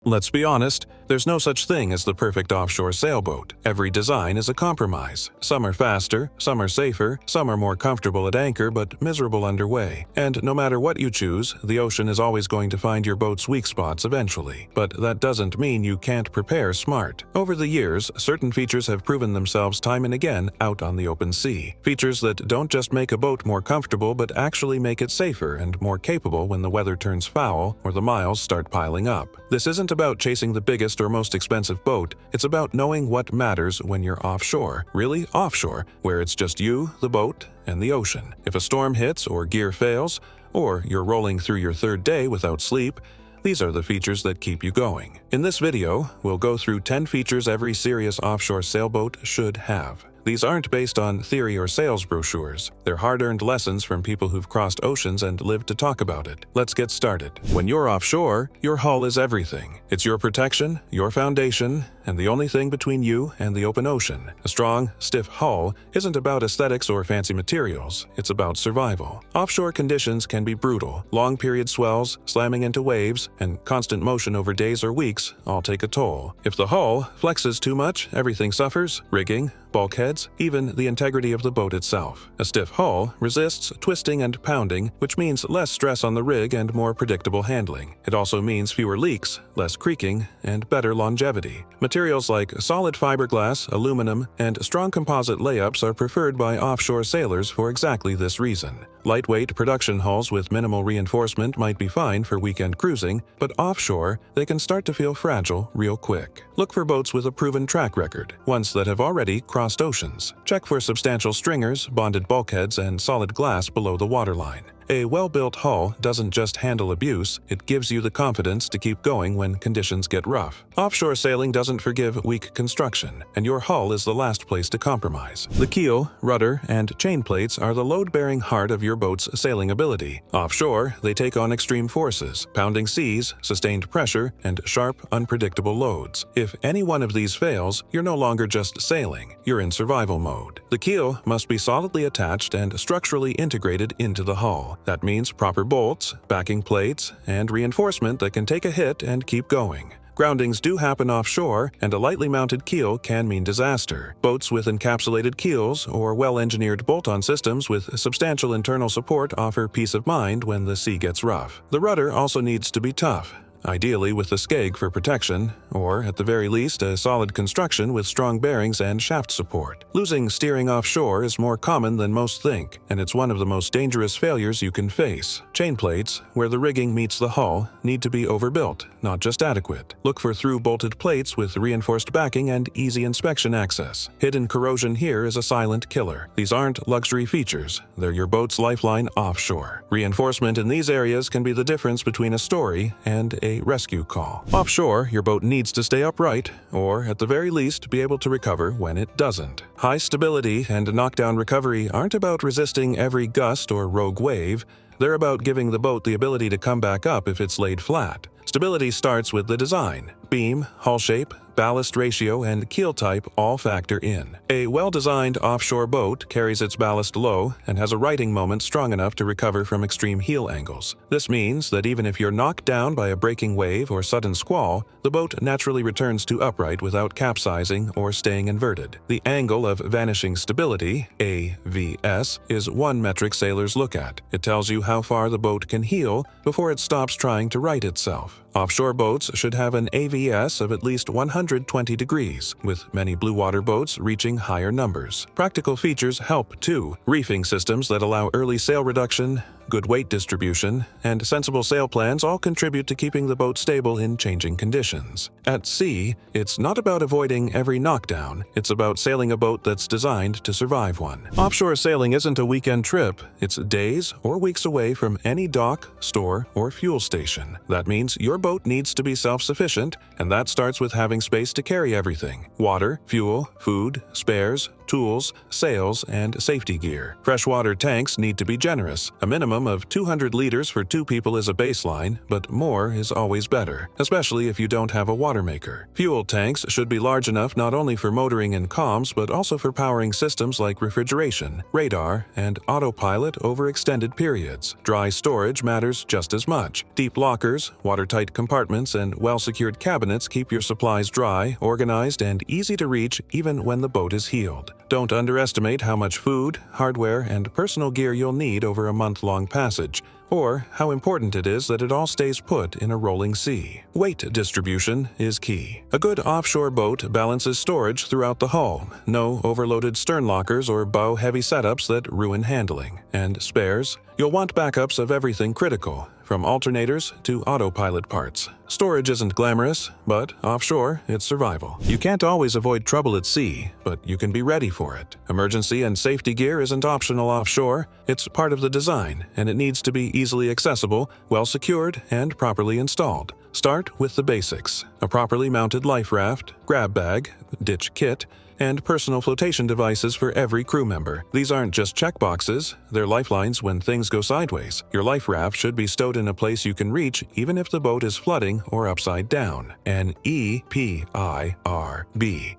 Let's be honest, there's no such thing as the perfect offshore sailboat. Every design is a compromise. Some are faster, some are safer, some are more comfortable at anchor but miserable underway. And no matter what you choose, the ocean is always going to find your boat's weak spots eventually. But that doesn't mean you can't prepare smart. Over the years, certain features have proven themselves time and again out on the open sea. Features that don't just make a boat more comfortable but actually make it safer and more capable when the weather turns foul or the miles start piling up. This isn't about chasing the biggest or most expensive boat, it's about knowing what matters when you're offshore, really offshore, where it's just you, the boat, and the ocean. If a storm hits or gear fails, or you're rolling through your third day without sleep, these are the features that keep you going. In this video, we'll go through 10 features every serious offshore sailboat should have. These aren't based on theory or sales brochures. They're hard-earned lessons from people who've crossed oceans and lived to talk about it. Let's get started. When you're offshore, your hull is everything. It's your protection, your foundation, and the only thing between you and the open ocean. A strong, stiff hull isn't about aesthetics or fancy materials. It's about survival. Offshore conditions can be brutal. Long period swells, slamming into waves, and constant motion over days or weeks all take a toll. If the hull flexes too much, everything suffers: rigging, bulkheads, even the integrity of the boat itself. A stiff hull resists twisting and pounding, which means less stress on the rig and more predictable handling. It also means fewer leaks, less creaking, and better longevity. Materials like solid fiberglass, aluminum, and strong composite layups are preferred by offshore sailors for exactly this reason. Lightweight production hulls with minimal reinforcement might be fine for weekend cruising, but offshore, they can start to feel fragile real quick. Look for boats with a proven track record, ones that have already crossed oceans. Check for substantial stringers, bonded bulkheads, and solid glass below the waterline. A well-built hull doesn't just handle abuse, it gives you the confidence to keep going when conditions get rough. Offshore sailing doesn't forgive weak construction, and your hull is the last place to compromise. The keel, rudder, and chainplates are the load-bearing heart of your boat's sailing ability. Offshore, they take on extreme forces, pounding seas, sustained pressure, and sharp, unpredictable loads. If any one of these fails, you're no longer just sailing, you're in survival mode. The keel must be solidly attached and structurally integrated into the hull. That means proper bolts, backing plates, and reinforcement that can take a hit and keep going. Groundings do happen offshore, and a lightly mounted keel can mean disaster. Boats with encapsulated keels or well-engineered bolt-on systems with substantial internal support offer peace of mind when the sea gets rough. The rudder also needs to be tough, ideally with a skeg for protection, or at the very least a solid construction with strong bearings and shaft support. Losing steering offshore is more common than most think, and it's one of the most dangerous failures you can face. Chainplates, where the rigging meets the hull, need to be overbuilt, not just adequate. Look for through-bolted plates with reinforced backing and easy inspection access. Hidden corrosion here is a silent killer. These aren't luxury features, they're your boat's lifeline offshore. Reinforcement in these areas can be the difference between a story and a rescue call. Offshore, your boat needs to stay upright, or at the very least be able to recover when it doesn't. High stability and knockdown recovery aren't about resisting every gust or rogue wave, they're about giving the boat the ability to come back up if it's laid flat. Stability starts with the design. Beam, hull shape, ballast ratio, and keel type all factor in. A well-designed offshore boat carries its ballast low and has a righting moment strong enough to recover from extreme heel angles. This means that even if you're knocked down by a breaking wave or sudden squall, the boat naturally returns to upright without capsizing or staying inverted. The angle of vanishing stability, AVS, is one metric sailors look at. It tells you how far the boat can heel before it stops trying to right itself. Offshore boats should have an AVS of at least 120 degrees, with many bluewater boats reaching higher numbers. Practical features help too. Reefing systems that allow early sail reduction, good weight distribution, and sensible sail plans all contribute to keeping the boat stable in changing conditions. At sea, it's not about avoiding every knockdown, it's about sailing a boat that's designed to survive one. Offshore sailing isn't a weekend trip, it's days or weeks away from any dock, store, or fuel station. That means your boat needs to be self-sufficient, and that starts with having space to carry everything: water, fuel, food, spares, tools, sails, and safety gear. Freshwater tanks need to be generous, a minimum minimum of 200 liters for 2 people is a baseline, but more is always better, especially if you don't have a water maker. Fuel tanks should be large enough not only for motoring and comms, but also for powering systems like refrigeration, radar, and autopilot over extended periods. Dry storage matters just as much. Deep lockers, watertight compartments, and well-secured cabinets keep your supplies dry, organized, and easy to reach even when the boat is heeled. Don't underestimate how much food, hardware, and personal gear you'll need over a month-long passage, or how important it is that it all stays put in a rolling sea. Weight distribution is key. A good offshore boat balances storage throughout the hull. No overloaded stern lockers or bow-heavy setups that ruin handling. And spares? You'll want backups of everything critical, from alternators to autopilot parts. Storage isn't glamorous, but offshore, it's survival. You can't always avoid trouble at sea, but you can be ready for it. Emergency and safety gear isn't optional offshore. It's part of the design, and it needs to be easily accessible, well secured, and properly installed. Start with the basics: a properly mounted life raft, grab bag, ditch kit, and personal flotation devices for every crew member. These aren't just checkboxes, they're lifelines when things go sideways. Your life raft should be stowed in a place you can reach even if the boat is flooding or upside down. An EPIRB,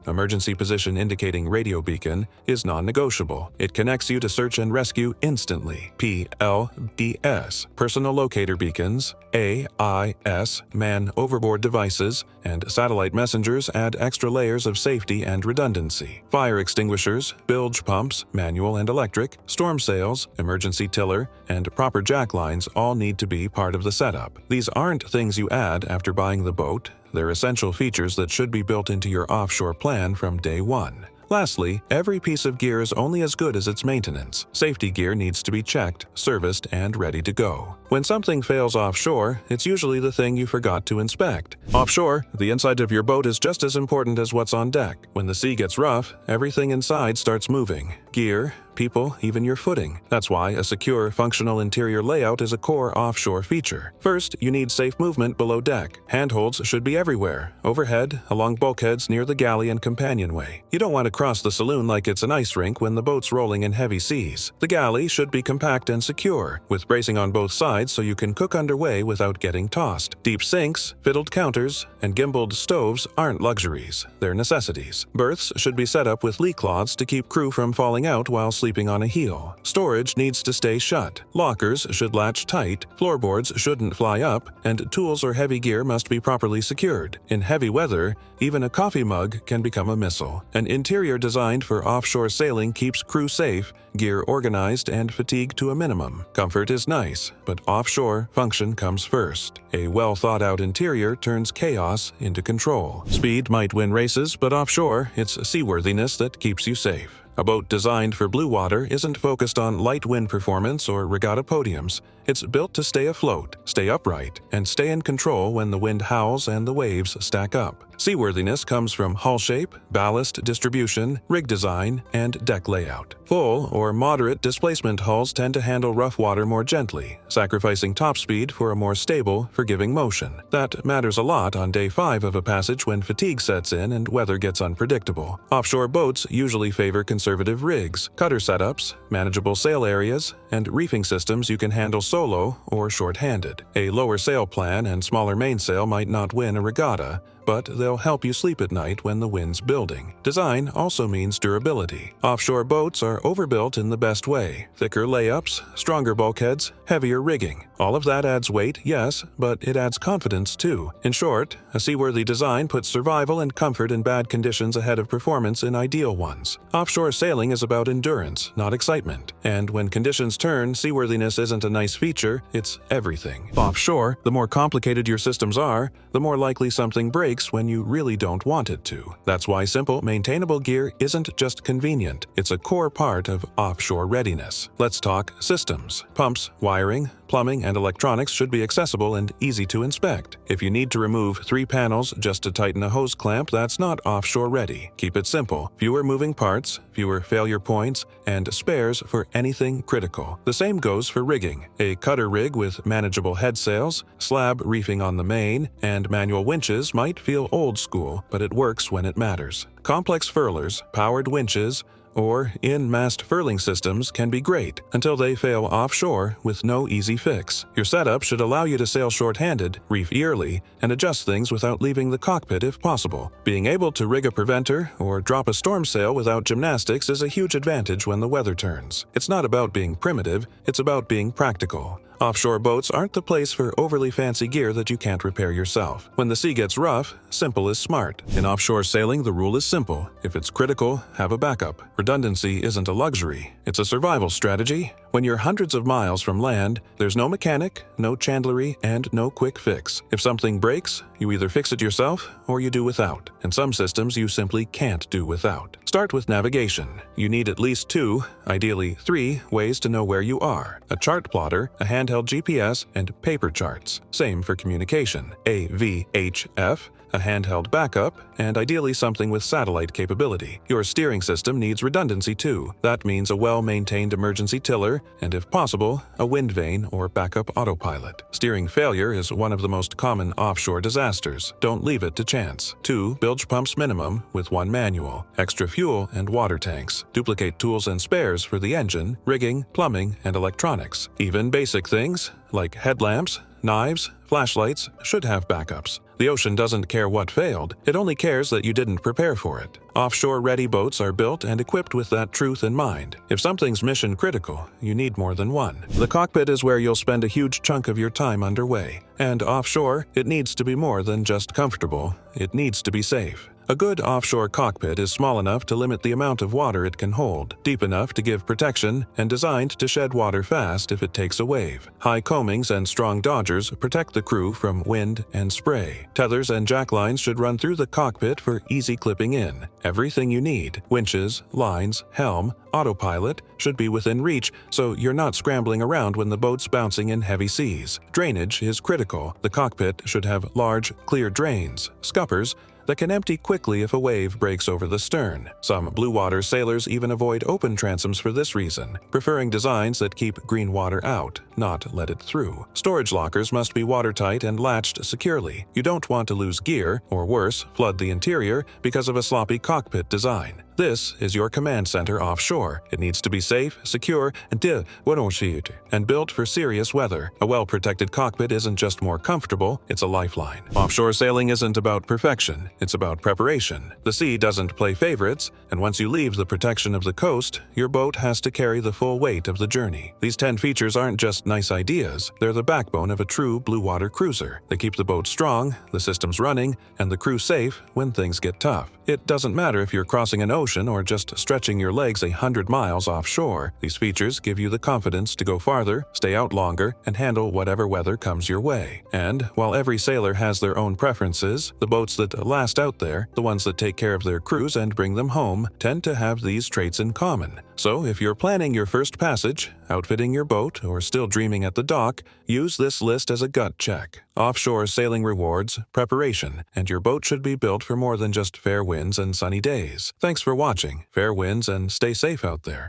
emergency position indicating radio beacon, is non-negotiable. It connects you to search and rescue instantly. PLDS, personal locator beacons, AIS, man overboard devices, and satellite messengers add extra layers of safety and redundancy. Fire extinguishers, bilge pumps, manual and electric, storm sails, emergency tiller, and proper jack lines all need to be part of the setup. These aren't things you add after buying the boat. They're essential features that should be built into your offshore plan from day one. Lastly, every piece of gear is only as good as its maintenance. Safety gear needs to be checked, serviced, and ready to go. When something fails offshore, it's usually the thing you forgot to inspect. Offshore, the inside of your boat is just as important as what's on deck. When the sea gets rough, everything inside starts moving. Gear, people, even your footing. That's why a secure, functional interior layout is a core offshore feature. First, you need safe movement below deck. Handholds should be everywhere, overhead, along bulkheads near the galley and companionway. You don't want to cross the saloon like it's an ice rink when the boat's rolling in heavy seas. The galley should be compact and secure, with bracing on both sides so you can cook underway without getting tossed. Deep sinks, fiddled counters, and gimbaled stoves aren't luxuries, they're necessities. Berths should be set up with lee cloths to keep crew from falling out while sleeping on a heel. Storage needs to stay shut. Lockers should latch tight, floorboards shouldn't fly up, and tools or heavy gear must be properly secured. In heavy weather, even a coffee mug can become a missile. An interior designed for offshore sailing keeps crew safe, gear organized, and fatigue to a minimum. Comfort is nice, but offshore function comes first. A well-thought-out interior turns chaos into control. Speed might win races, but offshore, it's seaworthiness that keeps you safe. A boat designed for blue water isn't focused on light wind performance or regatta podiums. It's built to stay afloat, stay upright, and stay in control when the wind howls and the waves stack up. Seaworthiness comes from hull shape, ballast distribution, rig design, and deck layout. Full or moderate displacement hulls tend to handle rough water more gently, sacrificing top speed for a more stable, forgiving motion. That matters a lot on day 5 of a passage when fatigue sets in and weather gets unpredictable. Offshore boats usually favor conservative rigs, cutter setups, manageable sail areas, and reefing systems you can handle solo or short-handed. A lower sail plan and smaller mainsail might not win a regatta, but they'll help you sleep at night when the wind's building. Design also means durability. Offshore boats are overbuilt in the best way. Thicker layups, stronger bulkheads, heavier rigging. All of that adds weight, yes, but it adds confidence too. In short, a seaworthy design puts survival and comfort in bad conditions ahead of performance in ideal ones. Offshore sailing is about endurance, not excitement. And when conditions turn, seaworthiness isn't a nice feature, it's everything. Offshore, the more complicated your systems are, the more likely something breaks when you really don't want it to. That's why simple, maintainable gear isn't just convenient, it's a core part of offshore readiness. Let's talk systems. Pumps, wiring, plumbing, and electronics should be accessible and easy to inspect. If you need to remove 3 panels just to tighten a hose clamp, that's not offshore ready. Keep it simple. Fewer moving parts, fewer failure points, and spares for anything critical. The same goes for rigging. A cutter rig with manageable head sails, slab reefing on the main, and manual winches might feel old school, but it works when it matters. Complex furlers, powered winches, or in-mast furling systems can be great until they fail offshore with no easy fix. Your setup should allow you to sail short-handed, reef yearly, and adjust things without leaving the cockpit if possible. Being able to rig a preventer or drop a storm sail without gymnastics is a huge advantage when the weather turns. It's not about being primitive, it's about being practical. Offshore boats aren't the place for overly fancy gear that you can't repair yourself. When the sea gets rough, simple is smart. In offshore sailing, the rule is simple. If it's critical, have a backup. Redundancy isn't a luxury, it's a survival strategy. When you're hundreds of miles from land, there's no mechanic, no chandlery, and no quick fix. If something breaks, you either fix it yourself or you do without. And some systems you simply can't do without. Start with navigation. You need at least 2, ideally 3, ways to know where you are. A chart plotter, a handheld GPS, and paper charts. Same for communication. A VHF, a handheld backup, and ideally something with satellite capability. Your steering system needs redundancy too. That means a well-maintained emergency tiller, and if possible, a wind vane or backup autopilot. Steering failure is one of the most common offshore disasters. Don't leave it to chance. 2 bilge pumps minimum with 1 manual. Extra fuel and water tanks. Duplicate tools and spares for the engine, rigging, plumbing, and electronics. Even basic things like headlamps, knives, flashlights should have backups. The ocean doesn't care what failed, it only cares that you didn't prepare for it. Offshore-ready boats are built and equipped with that truth in mind. If something's mission critical, you need more than one. The cockpit is where you'll spend a huge chunk of your time underway. And offshore, it needs to be more than just comfortable, it needs to be safe. A good offshore cockpit is small enough to limit the amount of water it can hold, deep enough to give protection, and designed to shed water fast if it takes a wave. High coamings and strong dodgers protect the crew from wind and spray. Tethers and jacklines should run through the cockpit for easy clipping in. Everything you need, winches, lines, helm, autopilot, should be within reach so you're not scrambling around when the boat's bouncing in heavy seas. Drainage is critical. The cockpit should have large, clear drains, scuppers, that can empty quickly if a wave breaks over the stern. Some bluewater sailors even avoid open transoms for this reason, preferring designs that keep green water out, not let it through. Storage lockers must be watertight and latched securely. You don't want to lose gear, or worse, flood the interior because of a sloppy cockpit design. This is your command center offshore. It needs to be safe, secure, and built for serious weather. A well-protected cockpit isn't just more comfortable, it's a lifeline. Offshore sailing isn't about perfection, it's about preparation. The sea doesn't play favorites, and once you leave the protection of the coast, your boat has to carry the full weight of the journey. These 10 features aren't just nice ideas, they're the backbone of a true bluewater cruiser. They keep the boat strong, the systems running, and the crew safe when things get tough. It doesn't matter if you're crossing an ocean or just stretching your legs 100 miles offshore. These features give you the confidence to go farther, stay out longer, and handle whatever weather comes your way. And while every sailor has their own preferences, the boats that last out there, the ones that take care of their crews and bring them home, tend to have these traits in common. So if you're planning your first passage, outfitting your boat, or still dreaming at the dock, use this list as a gut check. Offshore sailing rewards preparation, and your boat should be built for more than just fair winds and sunny days. Thanks for watching. Fair winds and stay safe out there.